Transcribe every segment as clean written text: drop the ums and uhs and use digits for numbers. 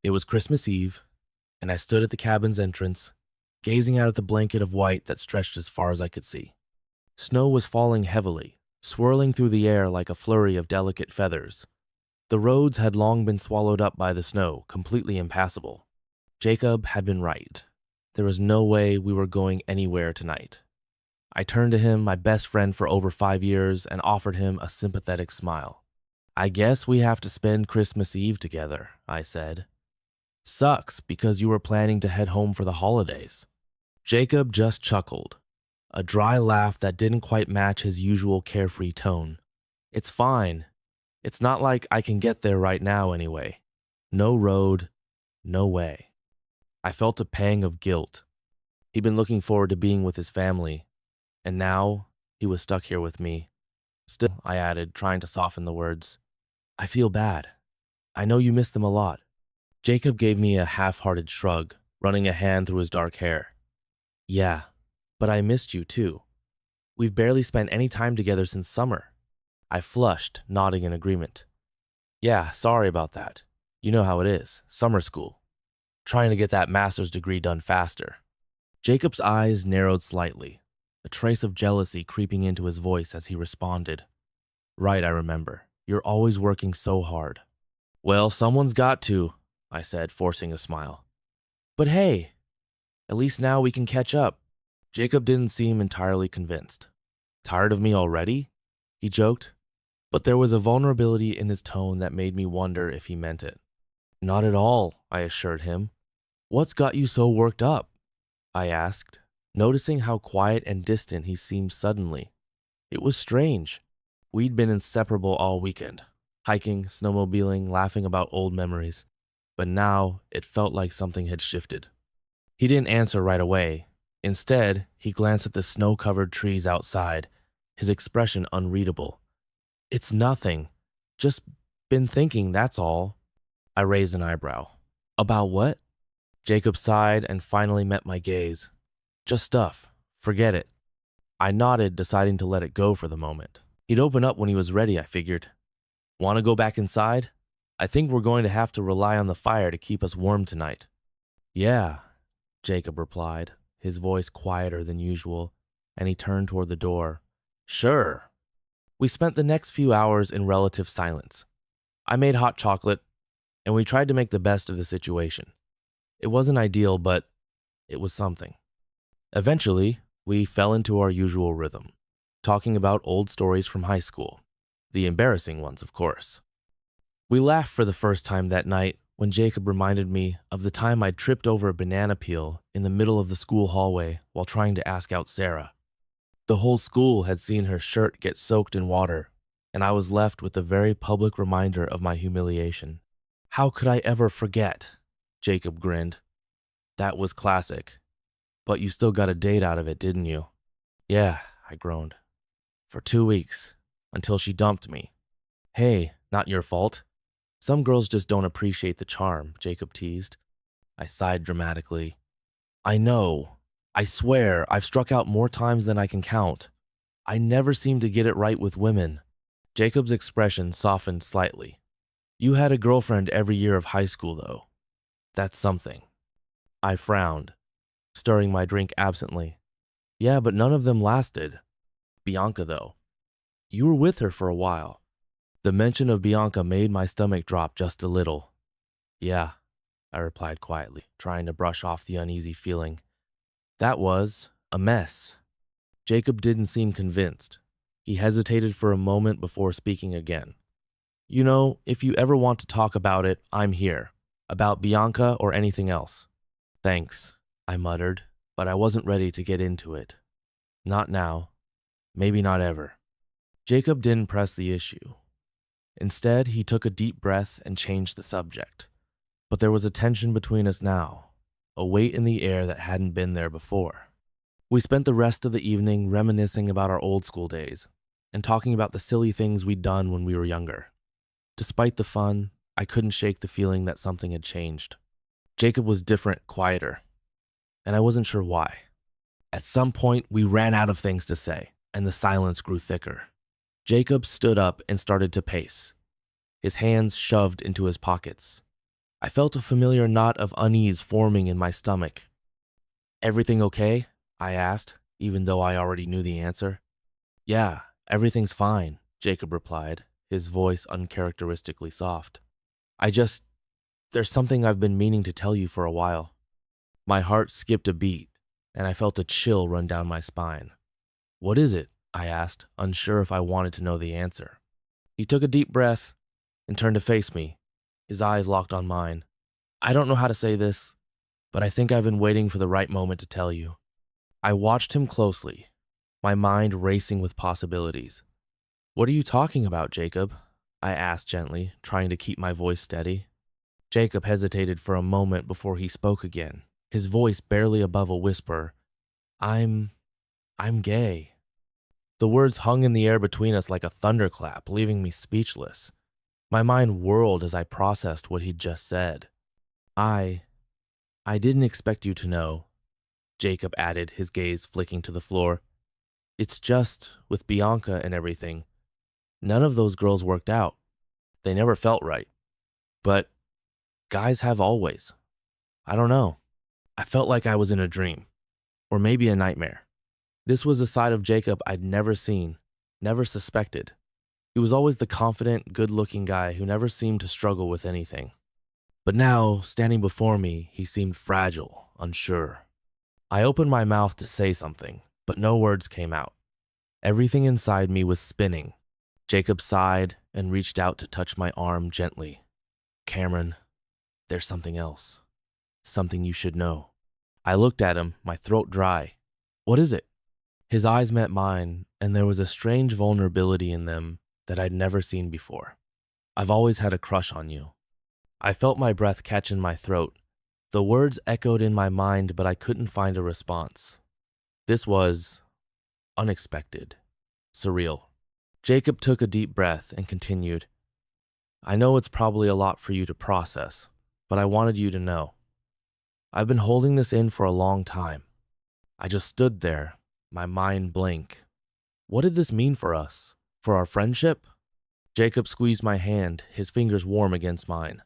It was Christmas Eve, and I stood at the cabin's entrance, gazing out at the blanket of white that stretched as far as I could see. Snow was falling heavily, swirling through the air like a flurry of delicate feathers. The roads had long been swallowed up by the snow, completely impassable. Jacob had been right. There was no way we were going anywhere tonight. I turned to him, my best friend for over 5 years, and offered him a sympathetic smile. "I guess we have to spend Christmas Eve together," I said. "Sucks, because you were planning to head home for the holidays." Jacob just chuckled, a dry laugh that didn't quite match his usual carefree tone. "It's fine. It's not like I can get there right now anyway. No road, no way." I felt a pang of guilt. He'd been looking forward to being with his family, and now he was stuck here with me. "Still," I added, trying to soften the words, "I feel bad. I know you miss them a lot." Jacob gave me a half-hearted shrug, running a hand through his dark hair. "Yeah, but I missed you too. We've barely spent any time together since summer." I flushed, nodding in agreement. "Yeah, sorry about that. You know how it is, summer school. Trying to get that master's degree done faster." Jacob's eyes narrowed slightly, a trace of jealousy creeping into his voice as he responded. "Right, I remember. You're always working so hard." "Well, someone's got to," I said, forcing a smile. "But hey, at least now we can catch up." Jacob didn't seem entirely convinced. "Tired of me already?" he joked, but there was a vulnerability in his tone that made me wonder if he meant it. "Not at all," I assured him. "What's got you so worked up?" I asked, noticing how quiet and distant he seemed suddenly. It was strange. We'd been inseparable all weekend, hiking, snowmobiling, laughing about old memories, but now it felt like something had shifted. He didn't answer right away. Instead, he glanced at the snow-covered trees outside, his expression unreadable. "It's nothing. Just been thinking, that's all." I raised an eyebrow. "About what?" Jacob sighed and finally met my gaze. "Just stuff. Forget it." I nodded, deciding to let it go for the moment. He'd open up when he was ready, I figured. "Want to go back inside? I think we're going to have to rely on the fire to keep us warm tonight." "Yeah," Jacob replied, his voice quieter than usual, and he turned toward the door. "Sure." We spent the next few hours in relative silence. I made hot chocolate, and we tried to make the best of the situation. It wasn't ideal, but it was something. Eventually, we fell into our usual rhythm, talking about old stories from high school. The embarrassing ones, of course. We laughed for the first time that night when Jacob reminded me of the time I tripped over a banana peel in the middle of the school hallway while trying to ask out Sarah. The whole school had seen her shirt get soaked in water, and I was left with a very public reminder of my humiliation. "How could I ever forget?" Jacob grinned. "That was classic. But you still got a date out of it, didn't you?" "Yeah," I groaned. "For 2 weeks, until she dumped me." "Hey, not your fault. Some girls just don't appreciate the charm," Jacob teased. I sighed dramatically. "I know. I swear, I've struck out more times than I can count. I never seem to get it right with women." Jacob's expression softened slightly. "You had a girlfriend every year of high school, though. That's something." I frowned, stirring my drink absently. "Yeah, but none of them lasted. Bianca, though. You were with her for a while." The mention of Bianca made my stomach drop just a little. "Yeah," I replied quietly, trying to brush off the uneasy feeling. "That was a mess." Jacob didn't seem convinced. He hesitated for a moment before speaking again. "You know, if you ever want to talk about it, I'm here. About Bianca or anything else." "Thanks," I muttered, but I wasn't ready to get into it. Not now. Maybe not ever. Jacob didn't press the issue. Instead, he took a deep breath and changed the subject. But there was a tension between us now, a weight in the air that hadn't been there before. We spent the rest of the evening reminiscing about our old school days and talking about the silly things we'd done when we were younger. Despite the fun, I couldn't shake the feeling that something had changed. Jacob was different, quieter, and I wasn't sure why. At some point, we ran out of things to say, and the silence grew thicker. Jacob stood up and started to pace, his hands shoved into his pockets. I felt a familiar knot of unease forming in my stomach. "Everything okay?" I asked, even though I already knew the answer. "Yeah, everything's fine," Jacob replied, his voice uncharacteristically soft. There's something I've been meaning to tell you for a while." My heart skipped a beat, and I felt a chill run down my spine. "What is it?" I asked, unsure if I wanted to know the answer. He took a deep breath and turned to face me, his eyes locked on mine. "I don't know how to say this, but I think I've been waiting for the right moment to tell you." I watched him closely, my mind racing with possibilities. "What are you talking about, Jacob?" I asked gently, trying to keep my voice steady. Jacob hesitated for a moment before he spoke again, his voice barely above a whisper. I'm gay." The words hung in the air between us like a thunderclap, leaving me speechless. My mind whirled as I processed what he'd just said. I didn't expect you to know," Jacob added, his gaze flicking to the floor. "It's just, with Bianca and everything, none of those girls worked out. They never felt right. But guys have always. I don't know. I felt like I was in a dream, or maybe a nightmare. This was a side of Jacob I'd never seen, never suspected. He was always the confident, good-looking guy who never seemed to struggle with anything. But now, standing before me, he seemed fragile, unsure. I opened my mouth to say something, but no words came out. Everything inside me was spinning. Jacob sighed and reached out to touch my arm gently. "Cameron, there's something else. Something you should know." I looked at him, my throat dry. "What is it?" His eyes met mine, and there was a strange vulnerability in them that I'd never seen before. "I've always had a crush on you." I felt my breath catch in my throat. The words echoed in my mind, but I couldn't find a response. This was unexpected, surreal. Jacob took a deep breath and continued, "I know it's probably a lot for you to process, but I wanted you to know. I've been holding this in for a long time." I just stood there, my mind blank. What did this mean for us? For our friendship? Jacob squeezed my hand, his fingers warm against mine.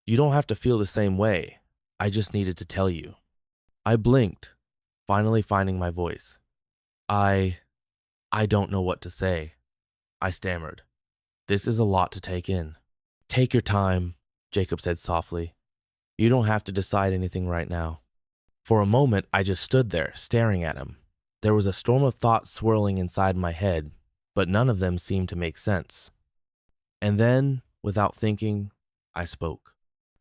"You don't have to feel the same way. I just needed to tell you." I blinked, finally finding my voice. I don't know what to say," I stammered. "This is a lot to take in." "Take your time," Jacob said softly. "You don't have to decide anything right now." For a moment, I just stood there, staring at him. There was a storm of thoughts swirling inside my head, but none of them seemed to make sense. And then, without thinking, I spoke.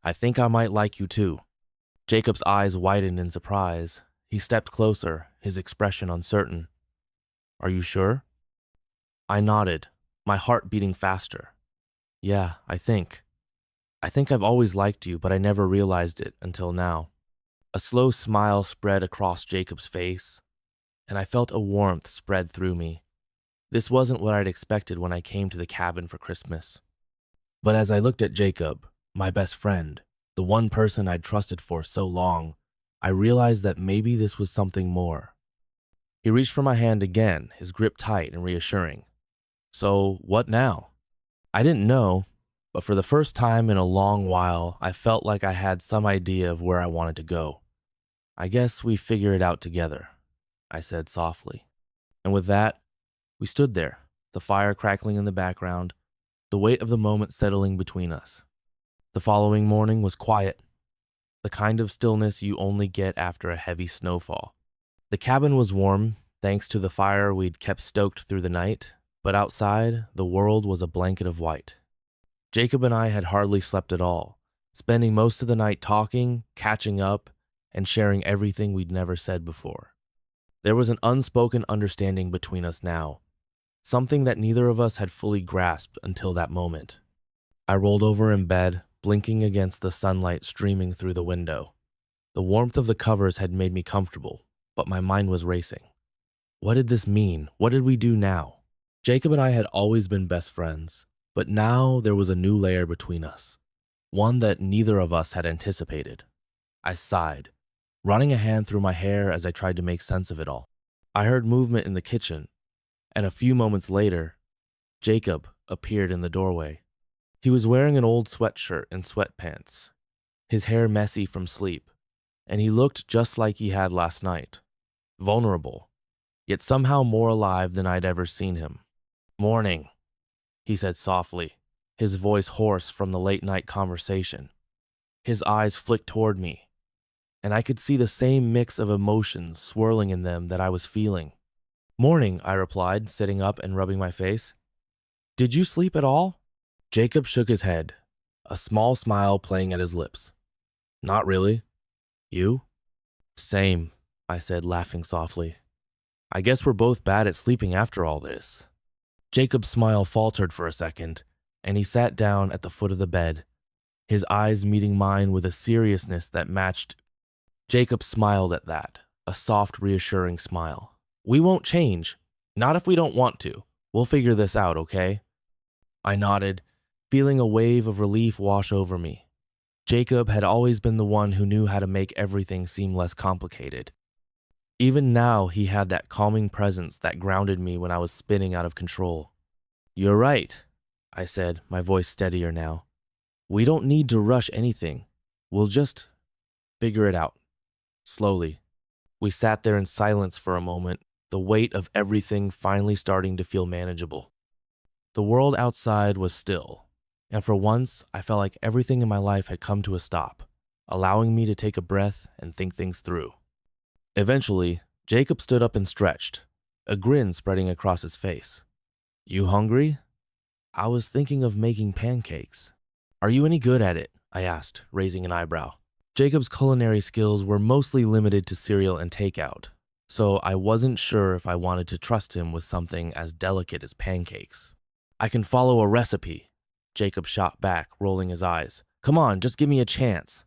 "I think I might like you too." Jacob's eyes widened in surprise. He stepped closer, his expression uncertain. "Are you sure?" I nodded, my heart beating faster. "Yeah, I think I've always liked you, but I never realized it until now." A slow smile spread across Jacob's face, and I felt a warmth spread through me. This wasn't what I'd expected when I came to the cabin for Christmas. But as I looked at Jacob, my best friend, the one person I'd trusted for so long, I realized that maybe this was something more. He reached for my hand again, his grip tight and reassuring. "So, what now?" I didn't know, but for the first time in a long while, I felt like I had some idea of where I wanted to go. "I guess we figure it out together," I said softly. And with that, we stood there, the fire crackling in the background, the weight of the moment settling between us. The following morning was quiet, the kind of stillness you only get after a heavy snowfall. The cabin was warm, thanks to the fire we'd kept stoked through the night, but outside, the world was a blanket of white. Jacob and I had hardly slept at all, spending most of the night talking, catching up, and sharing everything we'd never said before. There was an unspoken understanding between us now, something that neither of us had fully grasped until that moment. I rolled over in bed, blinking against the sunlight streaming through the window. The warmth of the covers had made me comfortable, but my mind was racing. What did this mean? What did we do now? Jacob and I had always been best friends, but now there was a new layer between us, one that neither of us had anticipated. I sighed, running a hand through my hair as I tried to make sense of it all. I heard movement in the kitchen, and a few moments later, Jacob appeared in the doorway. He was wearing an old sweatshirt and sweatpants, his hair messy from sleep, and he looked just like he had last night, vulnerable, yet somehow more alive than I'd ever seen him. "Morning," he said softly, his voice hoarse from the late-night conversation. His eyes flicked toward me, and I could see the same mix of emotions swirling in them that I was feeling. "Morning," I replied, sitting up and rubbing my face. "Did you sleep at all?" Jacob shook his head, a small smile playing at his lips. "Not really. You?" "Same," I said, laughing softly. "I guess we're both bad at sleeping after all this." Jacob's smile faltered for a second, and he sat down at the foot of the bed, his eyes meeting mine with a seriousness that matched. Jacob smiled at that, a soft, reassuring smile. "We won't change. Not if we don't want to. We'll figure this out, okay?" I nodded, feeling a wave of relief wash over me. Jacob had always been the one who knew how to make everything seem less complicated. Even now, he had that calming presence that grounded me when I was spinning out of control. "You're right," I said, my voice steadier now. "We don't need to rush anything. We'll just figure it out. Slowly." We sat there in silence for a moment, the weight of everything finally starting to feel manageable. The world outside was still, and for once, I felt like everything in my life had come to a stop, allowing me to take a breath and think things through. Eventually, Jacob stood up and stretched, a grin spreading across his face. "You hungry?" "I was thinking of making pancakes." "Are you any good at it?" I asked, raising an eyebrow. Jacob's culinary skills were mostly limited to cereal and takeout, so I wasn't sure if I wanted to trust him with something as delicate as pancakes. "I can follow a recipe," Jacob shot back, rolling his eyes. "Come on, just give me a chance."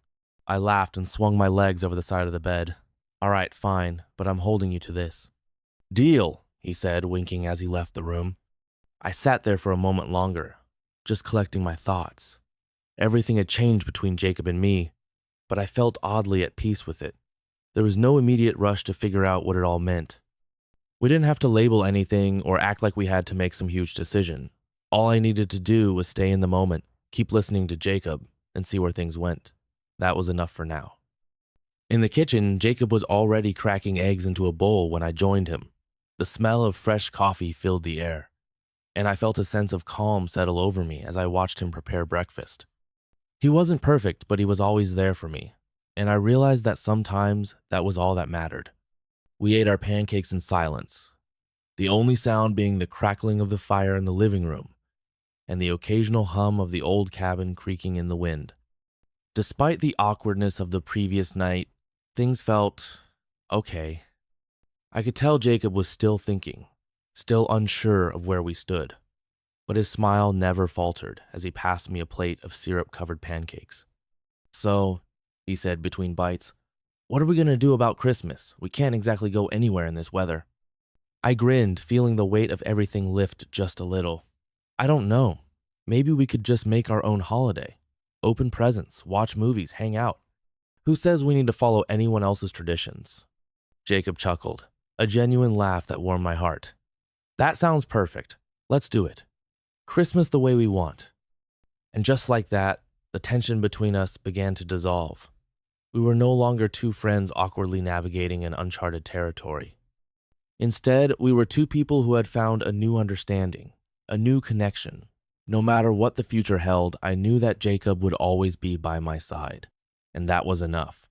I laughed and swung my legs over the side of the bed. "All right, fine, but I'm holding you to this." "Deal," he said, winking as he left the room. I sat there for a moment longer, just collecting my thoughts. Everything had changed between Jacob and me, but I felt oddly at peace with it. There was no immediate rush to figure out what it all meant. We didn't have to label anything or act like we had to make some huge decision. All I needed to do was stay in the moment, keep listening to Jacob, and see where things went. That was enough for now. In the kitchen, Jacob was already cracking eggs into a bowl when I joined him. The smell of fresh coffee filled the air, and I felt a sense of calm settle over me as I watched him prepare breakfast. He wasn't perfect, but he was always there for me, and I realized that sometimes that was all that mattered. We ate our pancakes in silence, the only sound being the crackling of the fire in the living room and the occasional hum of the old cabin creaking in the wind. Despite the awkwardness of the previous night, things felt okay. I could tell Jacob was still thinking, still unsure of where we stood, but his smile never faltered as he passed me a plate of syrup-covered pancakes. "So," he said between bites, "what are we going to do about Christmas? We can't exactly go anywhere in this weather." I grinned, feeling the weight of everything lift just a little. "I don't know. Maybe we could just make our own holiday. Open presents, watch movies, hang out. Who says we need to follow anyone else's traditions?" Jacob chuckled, a genuine laugh that warmed my heart. "That sounds perfect. Let's do it. Christmas the way we want." And just like that, the tension between us began to dissolve. We were no longer two friends awkwardly navigating an uncharted territory. Instead, we were two people who had found a new understanding, a new connection. No matter what the future held, I knew that Jacob would always be by my side, and that was enough.